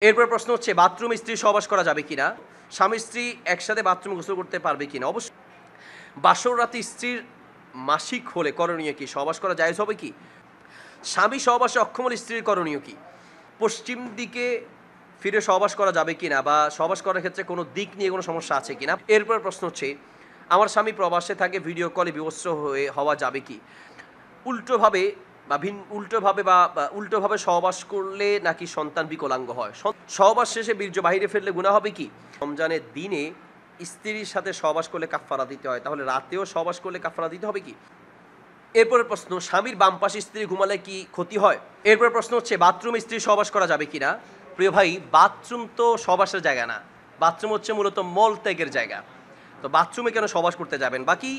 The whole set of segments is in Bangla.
এরপর প্রশ্ন হচ্ছে বাথরুমে স্ত্রী সহবাস করা যাবে কিনা। স্বামী স্ত্রী একসাথে বাথরুমে গোসল করতে পারবে কিনা। অবশ্যই বাসর রাতে স্ত্রীর মাসিক হলে করণীয় কি, সহবাস করা জায়েজ হবে কি। স্বামী সহবাসে অক্ষম হলে স্ত্রীর করণীয় কি। পশ্চিম দিকে ফিরে সহবাস করা যাবে কিনা বা সহবাস করার ক্ষেত্রে কোনো দিক নিয়ে কোনো সমস্যা আছে কিনা। এরপর প্রশ্ন হচ্ছে আমার স্বামী প্রবাসে থাকে, ভিডিও কলে বিবস্ত্র হওয়া যাবে কি। উল্টোভাবে উল্টোভাবে সহবাস করলে নাকি সন্তান বিকলাঙ্গ হয়। সহবাস শেষে বীর্য বাহিরে ফেললে গুনাহ হবে কি। রমজানের দিনে স্ত্রীর সাথে সহবাস করলে কাফারা দিতে হয়, তাহলে রাতেও সহবাস করলে কাফারা দিতে হবে কি। এরপরের প্রশ্ন স্বামীর বাম পাশে স্ত্রী ঘুমালে কি ক্ষতি হয়। এরপর প্রশ্ন হচ্ছে বাথরুমে স্ত্রী সহবাস করা যাবে কিনা। প্রিয় ভাই, বাথরুম তো সহবাসের জায়গা না, বাথরুম হচ্ছে মূলত মল ত্যাগের জায়গা। তো বাথরুমে কেন সহবাস করতে যাবেন। বাকি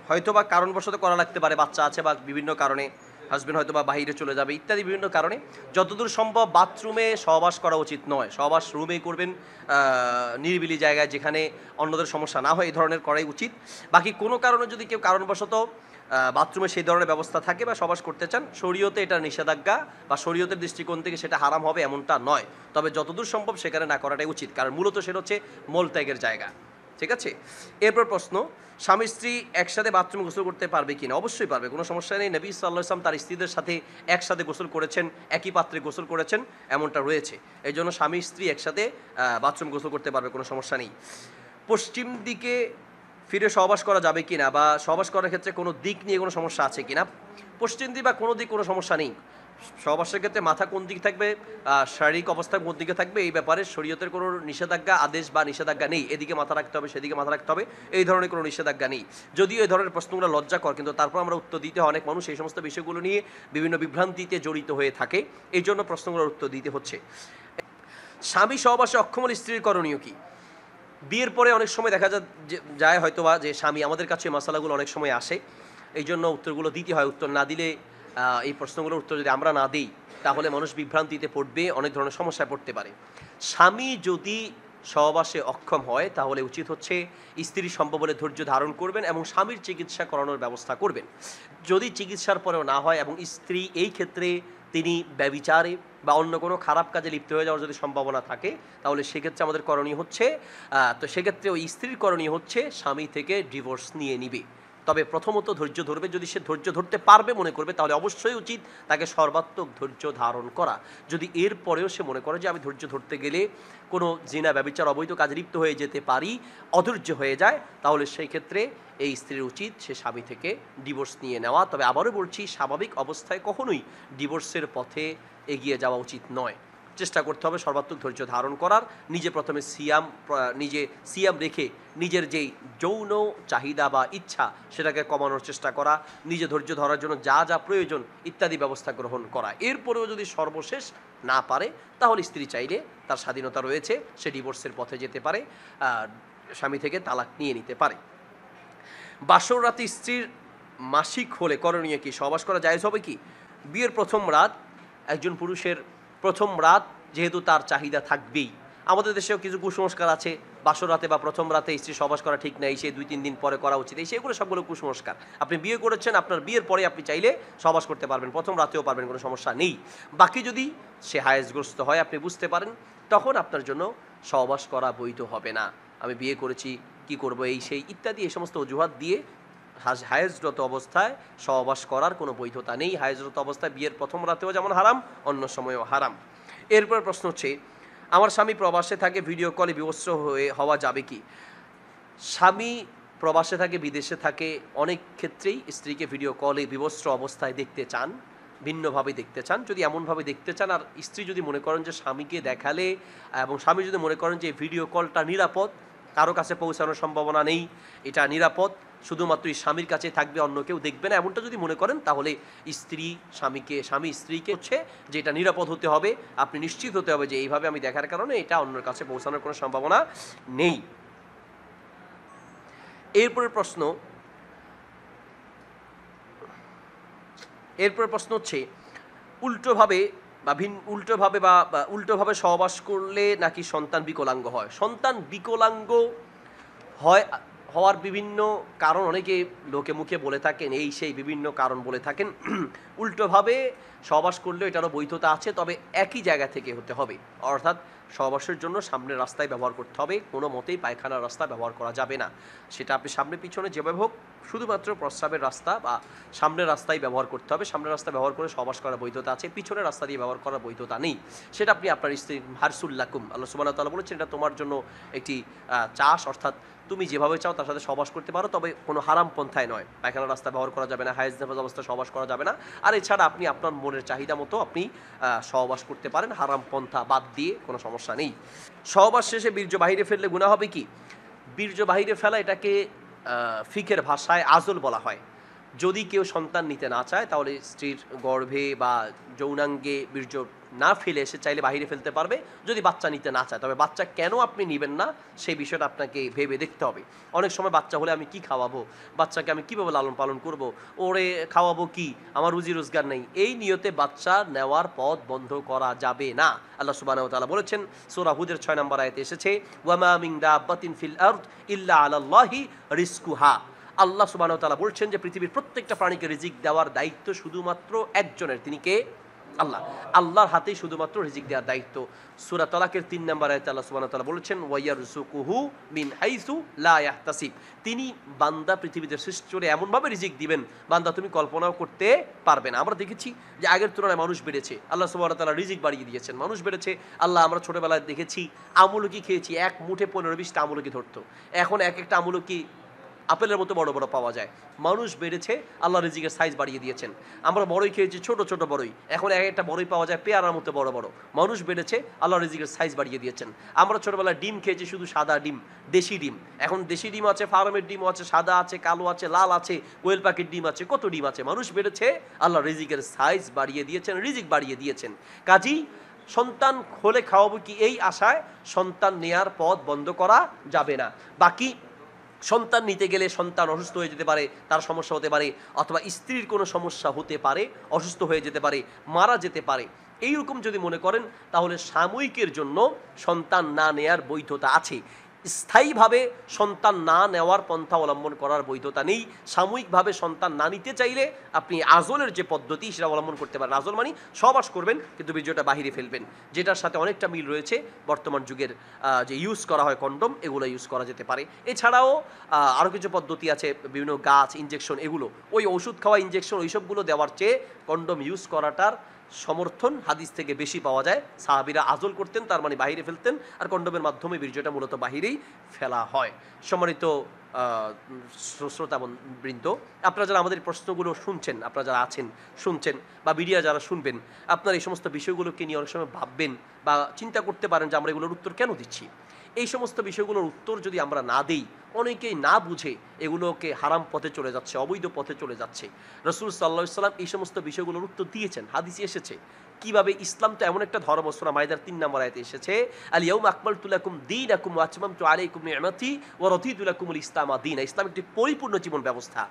হয়তো বা কারণবশত করা লাগতে পারে, বাচ্চা আছে বা বিভিন্ন কারণে হাজবেন্ড হয়তো বা বাইরে চলে যাবে ইত্যাদি বিভিন্ন কারণে যতদূর সম্ভব বাথরুমে সহবাস করা উচিত নয়। সহবাস রুমেই করবেন, নিরিবিলি জায়গায় যেখানে অন্যদের সমস্যা না হয় এই ধরনের করাই উচিত। বাকি কোনো কারণে যদি কেউ কারণবশত বাথরুমে সেই ধরনের ব্যবস্থা থাকে বা সহবাস করতে চান, শরীয়তে এটা নিষেধাজ্ঞা বা শরীয়তের দৃষ্টিকোণ থেকে সেটা হারাম হবে এমনটা নয়, তবে যতদূর সম্ভব সেখানে না করাটাই উচিত, কারণ মূলত সেটা হচ্ছে মলত্যাগের জায়গা। ঠিক আছে। এরপর প্রশ্ন স্বামী স্ত্রী একসাথে বাথরুমে গোসল করতে পারবে কিনা। অবশ্যই পারবে, কোনো সমস্যা নেই। নবী সাল্লাল্লাহু আলাইহি ওয়াসাল্লাম তার স্ত্রীদের সাথে একসাথে গোসল করেছেন, একই পাত্রে গোসল করেছেন, এমনটা রয়েছে। এই জন্য স্বামী স্ত্রী একসাথে বাথরুম গোসল করতে পারবে, কোনো সমস্যা নেই। পশ্চিম দিকে ফিরে সহবাস করা যাবে কিনা বা সহবাস করার ক্ষেত্রে কোনো দিক নিয়ে কোনো সমস্যা আছে কিনা। পশ্চিম দিক বা কোনো দিক কোনো সমস্যা নেই। সহবাসের ক্ষেত্রে মাথা কোন দিকে থাকবে, শারীরিক অবস্থা কোন দিকে থাকবে, এই ব্যাপারে শরীয়তের কোনো নিষেধাজ্ঞা আদেশ বা নিষেধাজ্ঞা নেই। এদিকে মাথা রাখতে হবে, সেদিকে মাথা রাখতে হবে, এই ধরনের কোনো নিষেধাজ্ঞা নেই। যদিও এই ধরনের প্রশ্নগুলো লজ্জাকর, কিন্তু তারপর আমরা উত্তর দিতে হয়। অনেক মানুষ এই সমস্ত বিষয়গুলো নিয়ে বিভিন্ন বিভ্রান্তিতে জড়িত হয়ে থাকে, এই জন্য প্রশ্নগুলোর উত্তর দিতে হচ্ছে। স্বামী সহবাসে অক্ষম হলে স্ত্রীর করণীয় কি। বিয়ের পরে অনেক সময় দেখা যায় হয়তোবা যে স্বামী, আমাদের কাছে মশালাগুলো অনেক সময় আসে, এই জন্য উত্তরগুলো দিতে হয়। উত্তর না দিলে এই প্রশ্নগুলোর উত্তর যদি আমরা না দিই তাহলে মানুষ বিভ্রান্তিতে পড়বে, অনেক ধরনের সমস্যায় পড়তে পারে। স্বামী যদি সহবাসে অক্ষম হয় তাহলে উচিত হচ্ছে স্ত্রী সম্ভব হলে ধৈর্য ধারণ করবেন এবং স্বামীর চিকিৎসা করানোর ব্যবস্থা করবেন। যদি চিকিৎসার পরেও না হয় এবং স্ত্রী এই ক্ষেত্রে তিনি ব্যভিচারে বা অন্য কোনো খারাপ কাজে লিপ্ত হয়ে যাওয়ার যদি সম্ভাবনা থাকে তাহলে সেক্ষেত্রে আমাদের করণীয় হচ্ছে, তো সেক্ষেত্রে ওই স্ত্রীর করণীয় হচ্ছে স্বামী থেকে ডিভোর্স নিয়ে নিবে। তবে প্রথমত ধৈর্য ধরবে, যদি সে ধৈর্য ধরতে পারবে মনে করবে তাহলে অবশ্যই উচিত তাকে সর্বাত্মক ধৈর্য ধারণ করা। যদি এর পরেও সে মনে করে যে আমি ধৈর্য ধরতে গেলে কোনো জিনা ব্যভিচার অবৈধ কাজে লিপ্ত হয়ে যেতে পারি, অধৈর্য হয়ে যায়, তাহলে সেই ক্ষেত্রে এই স্ত্রীর উচিত সে স্বামী থেকে ডিভোর্স নিয়ে নেওয়া। তবে আবারও বলছি, স্বাভাবিক অবস্থায় কখনোই ডিভোর্সের পথে এগিয়ে যাওয়া উচিত নয়। চেষ্টা করতে হবে সর্বাত্মক ধৈর্য ধারণ করার, নিজে প্রথমে সিয়াম রেখে নিজের যেই যৌন চাহিদা বা ইচ্ছা সেটাকে কমানোর চেষ্টা করা, নিজে ধৈর্য ধরার জন্য যা যা প্রয়োজন ইত্যাদি ব্যবস্থা গ্রহণ করা। এরপরেও যদি সর্বশেষ না পারে তাহলে স্ত্রী চাইলে তার স্বাধীনতা রয়েছে, সে ডিভোর্সের পথে যেতে পারে, স্বামী থেকে তালাক নিয়ে নিতে পারে। বাসর রাতে স্ত্রীর মাসিক হলে করণীয় কি, সহবাস করা জায়েজ হবে কি। বিয়ের প্রথম রাত একজন পুরুষের প্রথম রাত, যেহেতু তার চাহিদা থাকবেই। আমাদের দেশেও কিছু কুসংস্কার আছে, বাসর রাতে বা প্রথম রাতে স্ত্রী সহবাস করা ঠিক নাই, সে 2-3 দিন পরে করা উচিত, এই সেগুলো সবগুলো কুসংস্কার। আপনি বিয়ে করেছেন, আপনার বিয়ের পরে আপনি চাইলে সহবাস করতে পারবেন, প্রথম রাতেও পারবেন, কোনো সমস্যা নেই। বাকি যদি সে হায়েজগ্রস্ত হয়, আপনি বুঝতে পারেন, তখন আপনার জন্য সহবাস করা বৈধ হবে না। আমি বিয়ে করেছি, কি করব, এই সেই ইত্যাদি এই সমস্ত অজুহাত দিয়ে হায়েজরত অবস্থায় সহবাস করার কোনো বৈধতা নেই। হায়েজরত অবস্থায় বিয়ের প্রথম রাতেও যেমন হারাম, অন্য সময়েও হারাম। এরপর প্রশ্ন হচ্ছে আমার স্বামী প্রবাসে থাকে, ভিডিও কলে বিবস্ত্র হওয়া যাবে কি। স্বামী প্রবাসে থাকে, বিদেশে থাকে, অনেক ক্ষেত্রেই স্ত্রীকে ভিডিও কলে বিবস্ত্র অবস্থায় দেখতে চান, ভিন্নভাবে দেখতে চান। যদি এমনভাবে দেখতে চান আর স্ত্রী যদি মনে করেন যে স্বামীকে দেখালে এবং স্বামী যদি মনে করেন যে ভিডিও কলটা নিরাপদ, কারো কাছে পৌঁছানোর সম্ভাবনা নেই, এটা নিরাপদ, শুধুমাত্র স্বামীর কাছে থাকবে, অন্য কেউ দেখবে না, এমনটা যদি মনে করেন তাহলে স্বামী স্ত্রীকে হচ্ছে যে এটা নিরাপদ হতে হবে, আপনি নিশ্চিত হতে হবে যে এইভাবে আমি দেখার কারণে এটা অন্যের কাছে পৌঁছানোর কোনো সম্ভাবনা নেই। এরপরের প্রশ্ন হচ্ছে উল্টোভাবে সহবাস করলে নাকি সন্তান বিকলাঙ্গ হয়। সন্তান বিকলাঙ্গ হওয়ার বিভিন্ন কারণ অনেকে লোকে মুখে বলে থাকেন, এই সেই বিভিন্ন কারণ বলে থাকেন। উল্টোভাবে সহবাস করলেও এটারও বৈধতা আছে, তবে একই জায়গা থেকে হতে হবে, অর্থাৎ সহবাসের জন্য সামনের রাস্তায় ব্যবহার করতে হবে, কোনো মতেই পায়খানার রাস্তা ব্যবহার করা যাবে না। সেটা আপনি সামনে পিছনে যেভাবে হোক, শুধুমাত্র প্রস্রাবের রাস্তা বা সামনের রাস্তায় ব্যবহার করতে হবে। সামনের রাস্তা ব্যবহার করে সহবাস করার বৈধতা আছে, পিছনের রাস্তা দিয়ে ব্যবহার করার বৈধতা নেই। সেটা আপনি আপনার স্ত্রী হারসুল্লাকুম, আল্লাহ সুবহানাহু ওয়া তাআলা বলেছেন এটা তোমার জন্য একটি চাষ, অর্থাৎ তুমি যেভাবে চাও তার সাথে সহবাস করতে পারো, তবে কোনো হারাম পন্থায় নয়। পায়খানার রাস্তা ব্যবহার করা যাবে না, হায়েজ নেফাজ অবস্থায় সহবাস করা যাবে না। আর এছাড়া আপনি আপনার মনের চাহিদা মতো আপনি সহবাস করতে পারেন, হারাম পন্থা বাদ দিয়ে কোনো সমস্যা নেই। সহবাস শেষে বীর্য বাহিরে ফেললে গুনাহ হবে কি? বীর্য বাহিরে ফেলা এটাকে ফিকের ভাষায় আজল বলা হয়। যদি কেউ সন্তান নিতে না চায় তাহলে স্ত্রীর গর্ভে বা যৌনাঙ্গে বীর্য না ফেলে সে চাইলে বাহিরে ফেলতে পারবে, যদি বাচ্চা নিতে না চায়। তবে বাচ্চা কেন আপনি নেবেন না সেই বিষয়টা আপনাকে ভেবে দেখতে হবে। অনেক সময় বাচ্চা হলে আমি কি খাওয়াবো, বাচ্চাকে আমি কীভাবে লালন পালন করব, ওরে খাওয়াবো কি, আমার রুজি রোজগার নেই, এই নিয়তে বাচ্চা নেওয়ার পথ বন্ধ করা যাবে না। আল্লাহ সুবহানাহু ওয়া তাআলা বলেছেন, সূরা হুদের 6 নম্বর আয়াতে এসেছে, ওয়ামা মিন দাব্বাতিন ফিল আরদ ইল্লা আলাল্লাহি রিজকুহা। আল্লাহ সুবহানাহু ওয়া তাআলা বলছেন যে পৃথিবীর প্রত্যেকটা প্রাণীকে রিজিক দেওয়ার দায়িত্ব শুধুমাত্র একজনের, তিনি কে? আল্লাহ। আল্লাহর হাতেই শুধুমাত্র রিজিক দেওয়ার দায়িত্ব। সূরা তালাকের 3 নম্বর আয়াতে আল্লাহ সুবহানাহু ওয়া তাআলা বলেছেন, ওয়ায়ারযুকুহু মিন হাইসু লা ইয়াহতাসিব। তিনি বান্দা পৃথিবীতে সৃষ্টি করে এমনভাবে রিজিক দিবেন বান্দা তুমি কল্পনাও করতে পারবে না। আমরা দেখেছি যে আগের তুলনায় মানুষ বেড়েছে, আল্লাহ সুবহানাহু ওয়া তাআলা রিজিক বাড়িয়ে দিয়েছেন, মানুষ বেড়েছে। আল্লাহ, আমরা ছোটবেলায় দেখেছি আমলকি খেয়েছি, এক মুঠে 15-20টা আমলকি ধরতো, এখন এক একটা আমলকি আপেলের মতো বড় বড় পাওয়া যায়। মানুষ বেড়েছে, আল্লাহ রিজিকের সাইজ বাড়িয়ে দিয়েছেন। আমরা বড়ই খেয়েছি, ছোট ছোট বড়ই, এখন এক একটা বড়ই পাওয়া যায় পেয়ারার মতো বড় বড়। মানুষ বেড়েছে, আল্লাহ রিজিকের সাইজ বাড়িয়ে দিয়েছেন। আমরা ছোটবেলায় ডিম খেয়েছি, শুধু সাদা ডিম, দেশি ডিম। এখন দেশি ডিম আছে, ফার্মের ডিম আছে, সাদা আছে, কালো আছে, লাল আছে, কোয়েল পাখির ডিম আছে, কত ডিম আছে। মানুষ বেড়েছে, আল্লাহ রিজিকের সাইজ বাড়িয়ে দিয়েছেন, রিজিক বাড়িয়ে দিয়েছেন। কাজেই সন্তান হলে খাওয়াবো কি, এই আশায় সন্তান নেয়ার পথ বন্ধ করা যাবে না। বাকি সন্তান নিতে গেলে সন্তান অসুস্থ হয়ে যেতে পারে, তার সমস্যা হতে পারে, অথবা স্ত্রীর কোনো সমস্যা হতে পারে, অসুস্থ হয়ে যেতে পারে, মারা যেতে পারে। এইরকম যদি মনে করেন তাহলে সাময়িকের জন্য সন্তান না নেয়ার বৈধতা আছে। স্থায়ীভাবে সন্তান না নেওয়ার পন্থা অবলম্বন করার বৈধতা নেই। সাময়িকভাবে সন্তান না নিতে চাইলে আপনি আজলের যে পদ্ধতি সেটা অবলম্বন করতে পারেন। আজল মানে সহবাস করবেন কিন্তু বীর্যটা বাহিরে ফেলবেন, যেটার সাথে অনেকটা মিল রয়েছে বর্তমান যুগের যে ইউজ করা হয় কন্ডম, এগুলো ইউজ করা যেতে পারে। এছাড়াও আরও কিছু পদ্ধতি আছে, বিভিন্ন গাছ, ইনজেকশন, এগুলো ওই ওষুধ খাওয়া ইনজেকশন ওইসবগুলো দেওয়ার চেয়ে কন্ডম ইউজ করাটার সমর্থন হাদিস থেকে বেশি পাওয়া যায়। সাহাবীরা আজল করতেন, তার মানে বাহিরে ফেলতেন, আর কন্ডমের মাধ্যমে বীর্যটা মূলত বাহিরেই ফেলা হয়। সম্মানিত শ্রোতাবৃন্দ, আপনারা যারা আমাদের প্রশ্নগুলো শুনছেন, আপনারা যারা আছেন শুনছেন, বা মিডিয়া যারা শুনবেন, আপনারা এই সমস্ত বিষয়গুলোকে নিয়ে অনেক সময় ভাববেন বা চিন্তা করতে পারেন যে আমরা এগুলোর উত্তর কেন দিচ্ছি। এই সমস্ত বিষয়গুলোর উত্তর যদি আমরা না দিই, অনেকেই না বুঝে এগুলোকে হারাম পথে চলে যাচ্ছে, অবৈধ পথে চলে যাচ্ছে। রাসূল সাল্লাল্লাহু আলাইহি ওয়াসাল্লাম এই সমস্ত বিষয়গুলোর উত্তর দিয়েছেন, হাদিসে এসেছে কিভাবে। ইসলাম তো এমন একটা ধর্ম, সূরা মাইদার 3 নম্বর আয়াতে এসেছে, আল ইয়াউমা আকমালতু লাকুম দীনাকুম ওয়া আতমামতু আলাইকুম নি'মাতি ওয়া রাদিতু লাকুমুল ইসলামা দীনা। ইসলাম একটি পরিপূর্ণ জীবন ব্যবস্থা।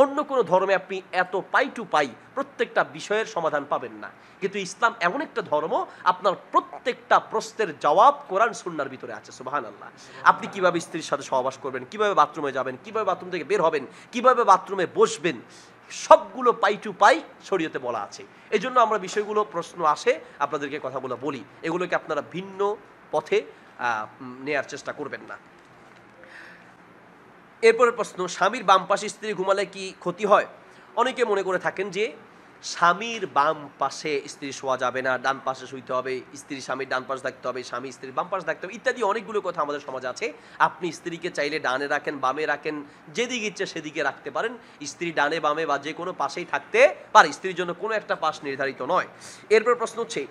অন্য কোনো ধর্মে আপনি এত পাই টু পাই প্রত্যেকটা বিষয়ের সমাধান পাবেন না, কিন্তু ইসলাম এমন একটা ধর্ম আপনার প্রত্যেকটা প্রশ্নের জবাব কোরআন সুন্নাহর ভিতরে আছে। সুবহানাল্লাহ। আপনি কিভাবে স্ত্রীর সাথে সহবাস করবেন, কিভাবে বাথরুমে যাবেন, কিভাবে বাথরুম থেকে বের হবেন, কিভাবে বাথরুমে বসবেন, সবগুলো পাই টু পাই শরীয়তে বলা আছে। এই জন্য আমরা বিষয়গুলো প্রশ্ন আসে আপনাদেরকে কথাগুলো বলি, এগুলোকে আপনারা ভিন্ন পথে নেয়ার চেষ্টা করবেন না। এরপরের প্রশ্ন, স্বামীর বাম পাশে স্ত্রী ঘুমালে কি ক্ষতি হয়? অনেকে মনে করে থাকেন যে স্বামীর বাম পাশে স্ত্রী শোয়া যাবে না, ডান পাশে শুইতে হবে, স্ত্রী স্বামীর ডান পাশে থাকতে হবে, স্বামী স্ত্রীর বাম পাশে থাকতে হবে, ইত্যাদি অনেকগুলো কথা আমাদের সমাজে আছে। আপনি স্ত্রীকে চাইলে ডানে রাখেন, বামে রাখেন, যেদিকে ইচ্ছে সেদিকে রাখতে পারেন। স্ত্রী ডানে বামে বা যে কোনো পাশেই থাকতে পারে, স্ত্রীর জন্য কোনো একটা পাশ নির্ধারিত নয়। এরপর প্রশ্ন হচ্ছে,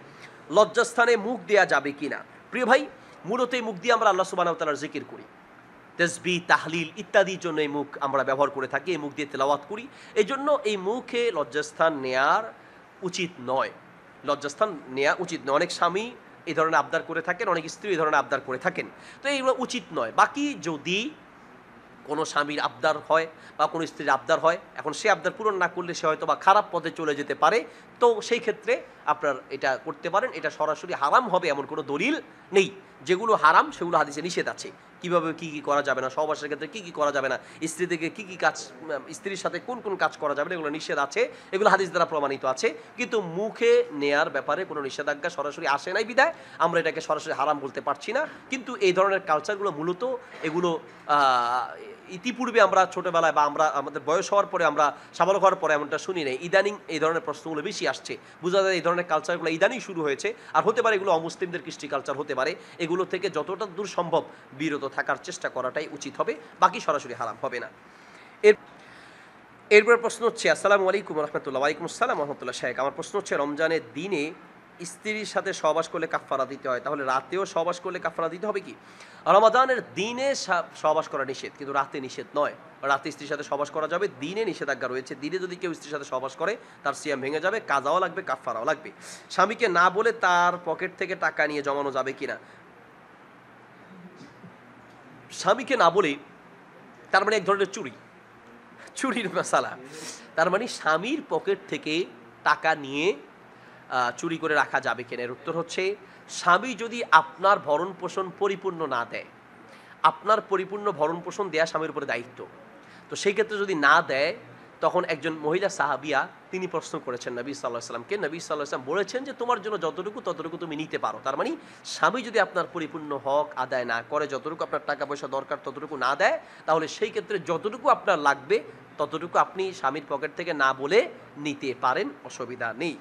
লজ্জাস্থানে মুখ দেয়া যাবে কিনা? প্রিয় ভাই, মূলত এই মুখ দিয়ে আমরা আল্লাহ সুবহানাহু ওয়া তাআলার জিকির করি, তাসবিহ, তাহলিল ইত্যাদির জন্য এই মুখ আমরা ব্যবহার করে থাকি, এই মুখ দিয়ে তেলাওয়াত করি। এই জন্য এই মুখে লজ্জাস্থান নেয়ার উচিত নয়, লজ্জাস্থান নেওয়া উচিত নয়। অনেক স্বামী এই ধরনের আবদার করে থাকেন, অনেক স্ত্রী এই ধরনের আবদার করে থাকেন, তো এইগুলো উচিত নয়। বাকি যদি কোনো স্বামীর আবদার হয় বা কোনো স্ত্রীর আবদার হয়, এখন সে আবদার পূরণ না করলে সে হয়তো বা খারাপ পথে চলে যেতে পারে, তো সেই ক্ষেত্রে আপনার এটা করতে পারেন। এটা সরাসরি হারাম হবে এমন কোনো দলিল নেই, যেগুলো হারাম সেগুলো হাদিসে নিষেধ আছে। কিভাবে কি কি করা যাবে না, সহবাসের ক্ষেত্রে কি কি করা যাবে না, স্ত্রী থেকে কি কি কাজ, স্ত্রীর সাথে কোন কোন কাজ করা যাবে না, এগুলো নিষেধ আছে, এগুলো হাদিস দ্বারা প্রমাণিত আছে। কিন্তু মুখে নেয়ার ব্যাপারে কোনো নিষেধাজ্ঞা সরাসরি আসে নাই বিধায় আমরা এটাকে সরাসরি হারাম বলতে পারছি না। কিন্তু এই ধরনের কালচারগুলো মূলত এগুলো ইতিপূর্বে আমরা ছোটবেলায় বা আমরা আমাদের বয়স হওয়ার পরে, আমরা সাবালক হওয়ার পরে এমনটা শুনি নাই। ইদানিং এই ধরনের প্রশ্নগুলো বেশি আসছে, বোঝা যায় এই ধরনের কালচারগুলো ইদানিং শুরু হয়েছে। আর হতে পারে এগুলো অমুসলিমদের কৃষ্টি কালচার হতে পারে। এগুলো থেকে যতটা দূর সম্ভব বিরত থাকার চেষ্টা করাটাই উচিত হবে, বাকি সরাসরি হারাম হবে না। এরপর প্রশ্ন হচ্ছে, আসসালামু আলাইকুম রহমতুল্লাহ। ওয়ালাইকুম আসসালাম রহমতুল্লাহ। শেখ, আমার প্রশ্ন হচ্ছে, রমজানের দিনে স্ত্রীর সাথে সহবাস করলে কাফফারা দিতে হয়, তাহলে রাতেও সহবাস করলে কাফফারা দিতে হবে কি? রমাদানের দিনে সহবাস করা নিষেধ, কিন্তু রাতে নিষেধ নয়। রাতে স্ত্রীর সাথে সহবাস করা যাবে, দিনে নিষেধাজ্ঞা রয়েছে। দিনে যদি কেউ স্ত্রীর সাথে সহবাস করে তার সিয়াম ভেঙে যাবে, কাজাও লাগবে, কাফফারাও লাগবে। স্বামীকে না বলে তার পকেট থেকে টাকা নিয়ে জমানো যাবে কিনা? স্বামীকে না বলে, তার মানে এক ধরনের চুরির মশালা। তার মানে স্বামীর পকেট থেকে টাকা নিয়ে চুরি করে রাখা যাবে কিনা, এর উত্তর হচ্ছে, স্বামী যদি আপনার ভরণ পোষণ পরিপূর্ণ না দেয়, আপনার পরিপূর্ণ ভরণ পোষণ দেয়া স্বামীর উপরে দায়িত্ব, তো সেই ক্ষেত্রে যদি না দেয়, তখন একজন মহিলা সাহাবিয়া তিনি প্রশ্ন করেছেন নবী সাল্লাল্লাহু আলাইহি সাল্লামকে। নবী সাল্লাল্লাহু আলাইহি সাল্লাম বলেছেন যে তোমার জন্য যতটুকু ততটুকু তুমি নিতে পারো। তার মানে স্বামী যদি আপনার পরিপূর্ণ হক আদায় না করে, যতটুকু আপনার টাকা পয়সা দরকার ততটুকু না দেয়, তাহলে সেই ক্ষেত্রে যতটুকু আপনার লাগবে ততটুকু আপনি স্বামীর পকেট থেকে না বলে নিতে পারেন, অসুবিধা নেই।